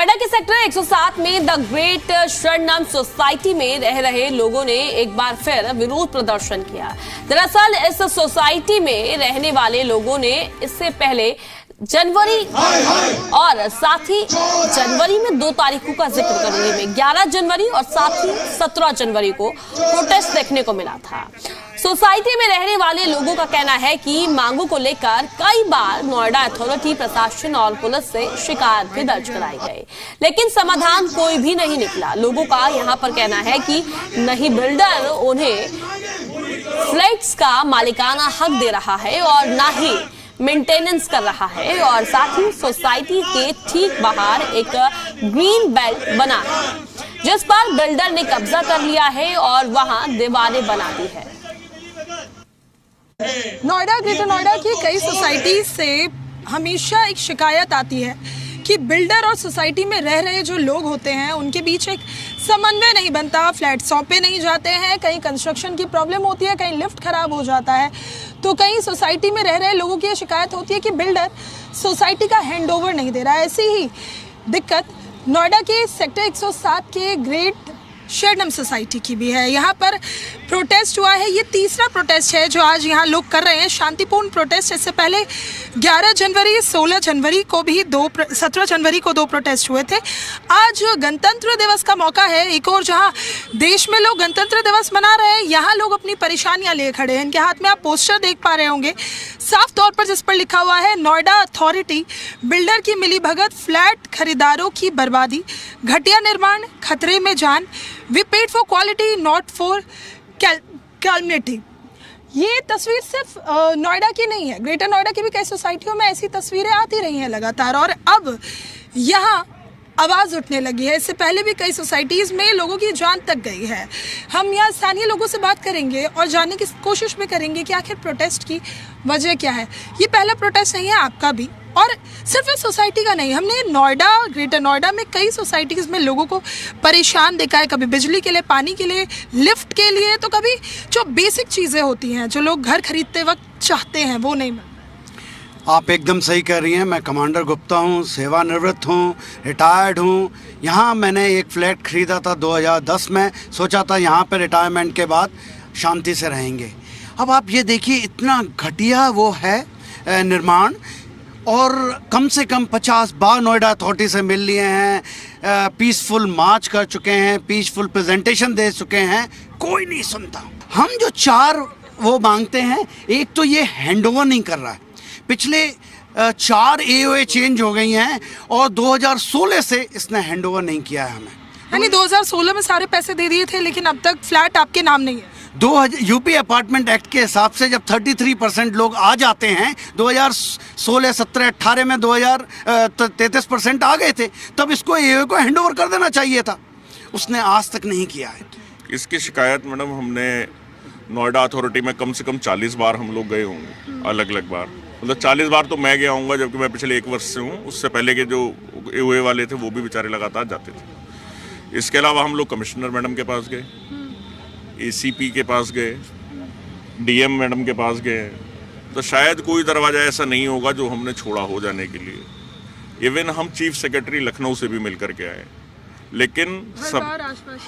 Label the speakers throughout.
Speaker 1: नोएडा के सेक्टर 107 में the great शरणम सोसाइटी में रह रहे लोगों ने एक बार फिर विरोध प्रदर्शन किया। दरअसल इस सोसाइटी में रहने वाले लोगों ने इससे पहले जनवरी और साथ ही जनवरी में 2 तारीखों का जिक्र करूंगी मैं, 11 जनवरी और साथ ही 17 जनवरी को प्रोटेस्ट देखने को मिला था। सोसाइटी में रहने वाले लोगों का कहना है कि मांगों को लेकर कई बार नोएडा अथॉरिटी, प्रशासन और पुलिस से शिकायत भी दर्ज कराई गई, लेकिन समाधान कोई भी नहीं निकला। लोगों का यहां पर कहना है कि नहीं बिल्डर उन्हें फ्लैट्स का मालिकाना हक दे रहा है और ना ही मेंटेनेंस कर रहा है, और साथ ही सोसाइटी के ठीक बाहर एक ग्रीन बेल्ट बना है जिस पर बिल्डर ने कब्जा कर लिया है और वहां दीवारें बना दी है।
Speaker 2: नोएडा, ग्रेटर नोएडा की कई सोसाइटी से हमेशा एक शिकायत आती है कि बिल्डर और सोसाइटी में रह रहे जो लोग होते हैं उनके बीच एक समन्वय नहीं बनता, फ्लैट सौंपे नहीं जाते हैं, कहीं कंस्ट्रक्शन की प्रॉब्लम होती है, कहीं लिफ्ट खराब हो जाता है। तो कहीं सोसाइटी में रह रहे लोगों की शिकायत होती है कि बिल्डर सोसाइटी का हैंडओवर नहीं दे रहा है। ऐसी ही दिक्कत नोएडा के सेक्टर 107 के ग्रेट शरणम सोसाइटी की भी है। यहाँ पर प्रोटेस्ट हुआ है, ये तीसरा प्रोटेस्ट है जो आज यहाँ लोग कर रहे हैं, शांतिपूर्ण प्रोटेस्ट। इससे पहले 11 जनवरी, 16 जनवरी को भी 17 जनवरी को 2 प्रोटेस्ट हुए थे। आज गणतंत्र दिवस का मौका है, एक और जहाँ देश में लोग गणतंत्र दिवस मना रहे हैं, यहाँ लोग अपनी परेशानियाँ लिए खड़े हैं। इनके हाथ में आप पोस्टर देख पा रहे होंगे, साफ तौर पर जिस पर लिखा हुआ है नोएडा अथॉरिटी, बिल्डर की मिलीभगत, फ्लैट खरीदारों की बर्बादी, घटिया निर्माण, खतरे में जान, we paid for quality not for calamity. ये तस्वीर सिर्फ नोएडा की नहीं है, ग्रेटर नोएडा की भी कई सोसाइटियों में ऐसी तस्वीरें आती रही हैं लगातार, और अब यहाँ आवाज़ उठने लगी है। इससे पहले भी कई सोसाइटीज़ में लोगों की जान तक गई है। हम यहाँ स्थानीय लोगों से बात करेंगे और जानने की कोशिश भी करेंगे कि आखिर प्रोटेस्ट की वजह क्या है। ये पहला प्रोटेस्ट नहीं है, आपका भी, और सिर्फ इस सोसाइटी का नहीं। हमने नोएडा, ग्रेटर नोएडा में कई सोसाइटीज़ में लोगों को परेशान देखा है, कभी बिजली के लिए, पानी के लिए, लिफ्ट के लिए, तो कभी जो बेसिक चीज़ें होती हैं जो लोग घर खरीदते वक्त चाहते हैं वो नहीं मिलती।
Speaker 3: आप एकदम सही कह रही हैं। मैं कमांडर गुप्ता हूँ, सेवानिवृत्त हूँ, रिटायर्ड हूँ। यहाँ मैंने एक फ्लैट ख़रीदा था 2010 में, सोचा था यहाँ पे रिटायरमेंट के बाद शांति से रहेंगे। अब आप ये देखिए, इतना घटिया वो है निर्माण, और कम से कम 50 बार नोएडा अथॉरिटी से मिल लिए हैं, पीसफुल मार्च कर चुके हैं, पीसफुल प्रेजेंटेशन दे चुके हैं, कोई नहीं सुनता। हम जो 4 वो मांगते हैं, एक तो ये हैंडओवर नहीं कर रहा है। पिछले 4 AOA चेंज हो गई हैं और 2016 से इसने हैंडओवर नहीं किया है हमें।
Speaker 2: यानी 2016 में सारे पैसे दे दिए थे, लेकिन अब तक फ्लैट आपके नाम नहीं है।
Speaker 3: यूपी अपार्टमेंट एक्ट के हिसाब से जब 33% लोग आ जाते हैं, 2016, 17, 18 में 33% आ गए थे, तब इसको AOA को हैंडओवर कर देना चाहिए था। उसने आज तक नहीं किया है।
Speaker 4: इसकी शिकायत मैडम हमने नोएडा अथॉरिटी में कम से कम 40 बार हम लोग गए होंगे, अलग अलग बार। मतलब 40 बार तो मैं गया हूँगा, जबकि मैं पिछले 1 वर्ष से हूँ। उससे पहले के जो AOA वाले थे वो भी बेचारे लगातार जाते थे। इसके अलावा हम लोग कमिश्नर मैडम के पास गए, ACP के पास गए, DM मैडम के पास गए, तो शायद कोई दरवाज़ा ऐसा नहीं होगा जो हमने छोड़ा हो जाने के लिए। इवन हम चीफ सेक्रेटरी लखनऊ से भी मिल करके आए, लेकिन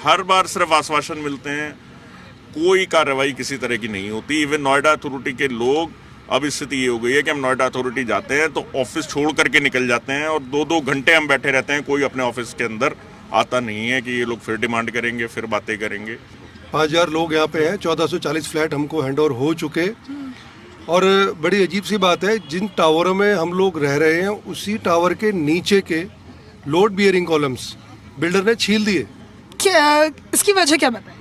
Speaker 4: हर बार सिर्फ आश्वासन मिलते हैं, कोई कार्रवाई किसी तरह की नहीं होती। इवन नोएडा अथॉरिटी के लोग, अब स्थिति ये हो गई है कि हम नोएडा अथॉरिटी जाते हैं तो ऑफिस छोड़ करके निकल जाते हैं, और 2-2 घंटे हम बैठे रहते हैं, कोई अपने ऑफिस के अंदर आता नहीं है कि ये लोग फिर डिमांड करेंगे, फिर बातें करेंगे।
Speaker 5: 5000 लोग यहाँ पे हैं, 1440 फ्लैट हमको हैंडओवर हो चुके। और बड़ी अजीब सी बात है, जिन टावरों में हम लोग रह रहे हैं उसी टावर के नीचे के लोड बियरिंग कॉलम्स बिल्डर ने छील दिए।
Speaker 2: क्या इसकी वजह क्या बताएं?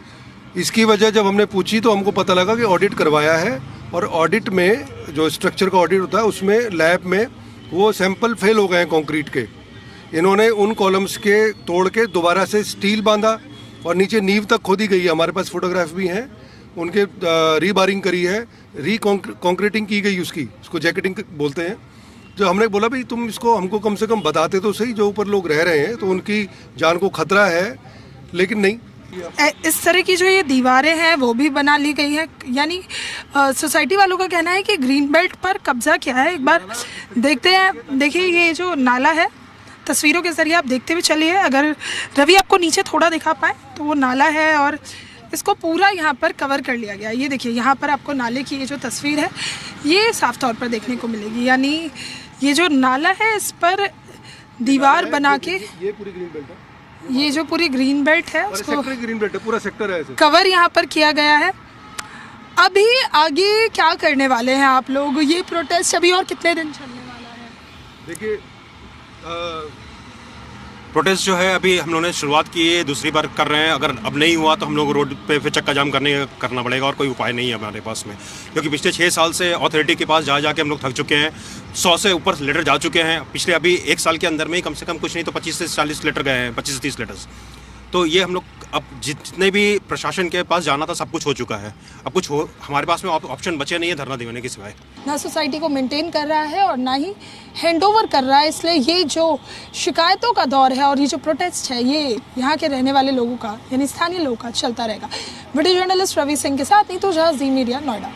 Speaker 5: इसकी वजह जब हमने पूछी तो हमको पता लगा कि ऑडिट करवाया है, और ऑडिट में जो स्ट्रक्चर का ऑडिट होता है उसमें लैब में वो सैंपल फेल हो गए हैं कंक्रीट के। इन्होंने उन कॉलम्स के तोड़ के दोबारा से स्टील बांधा और नीचे नींव तक खोदी गई है। हमारे पास फोटोग्राफ भी हैं, उनके रीबारिंग करी है, कॉन्क्रीटिंग की गई, उसको जैकेटिंग बोलते हैं। जो हमने बोला भाई तुम इसको हमको कम से कम बताते तो सही, जो ऊपर लोग रह रहे हैं तो उनकी जान को खतरा है, लेकिन नहीं।
Speaker 2: इस तरह की जो ये दीवारें हैं वो भी बना ली गई हैं। यानी सोसाइटी वालों का कहना है कि ग्रीन बेल्ट पर कब्जा किया है। एक बार देखते हैं। देखिए, ये जो नाला है तस्वीरों के ज़रिए आप देखते हुए चलिए। अगर रवि आपको नीचे थोड़ा दिखा पाए तो वो नाला है और इसको पूरा यहाँ पर कवर कर लिया गया। ये देखिए, यहाँ पर आपको नाले की ये जो तस्वीर है ये साफ तौर पर देखने को मिलेगी। यानी ये जो नाला है इस पर दीवार बना के
Speaker 5: ये पूरी ग्रीन बेल्ट है,
Speaker 2: ये जो पूरी ग्रीन बेल्ट है
Speaker 5: और
Speaker 2: उसको
Speaker 5: सेक्टर ग्रीन बेल्ट है, पूरा सेक्टर है ऐसे।
Speaker 2: कवर यहाँ पर किया गया है। अभी आगे क्या करने वाले हैं आप लोग? ये प्रोटेस्ट अभी और कितने दिन चलने वाला है?
Speaker 5: देखिए,
Speaker 6: प्रोटेस्ट जो है अभी हम लोगों ने शुरुआत की है, दूसरी बार कर रहे हैं। अगर अब नहीं हुआ तो हम लोग रोड पे फिर चक्का जाम करना पड़ेगा, और कोई उपाय नहीं है हमारे पास में, क्योंकि पिछले 6 साल से अथॉरिटी के पास जा के हम लोग थक चुके हैं। 100 से ऊपर लेटर जा चुके हैं। पिछले अभी 1 साल के अंदर में ही कम से कम कुछ नहीं तो 25 से 40 लेटर गए हैं, 25 से 30 लेटर्स। तो ये हम लोग अब जितने भी प्रशासन के पास जाना था सब कुछ हो चुका है। अब कुछ हो हमारे पास में ऑप्शन बचे नहीं है धरना देने के सिवाय।
Speaker 2: ना सोसाइटी को मेंटेन कर रहा है और ना ही हैंडओवर कर रहा है, इसलिए ये जो शिकायतों का दौर है और ये जो प्रोटेस्ट है ये यहाँ के रहने वाले लोगों का यानी स्थानीय लोगों का चलता रहेगा। वीडियो जर्नलिस्ट रवि सिंह के साथ नीतू झा, जी मीडिया, नोएडा।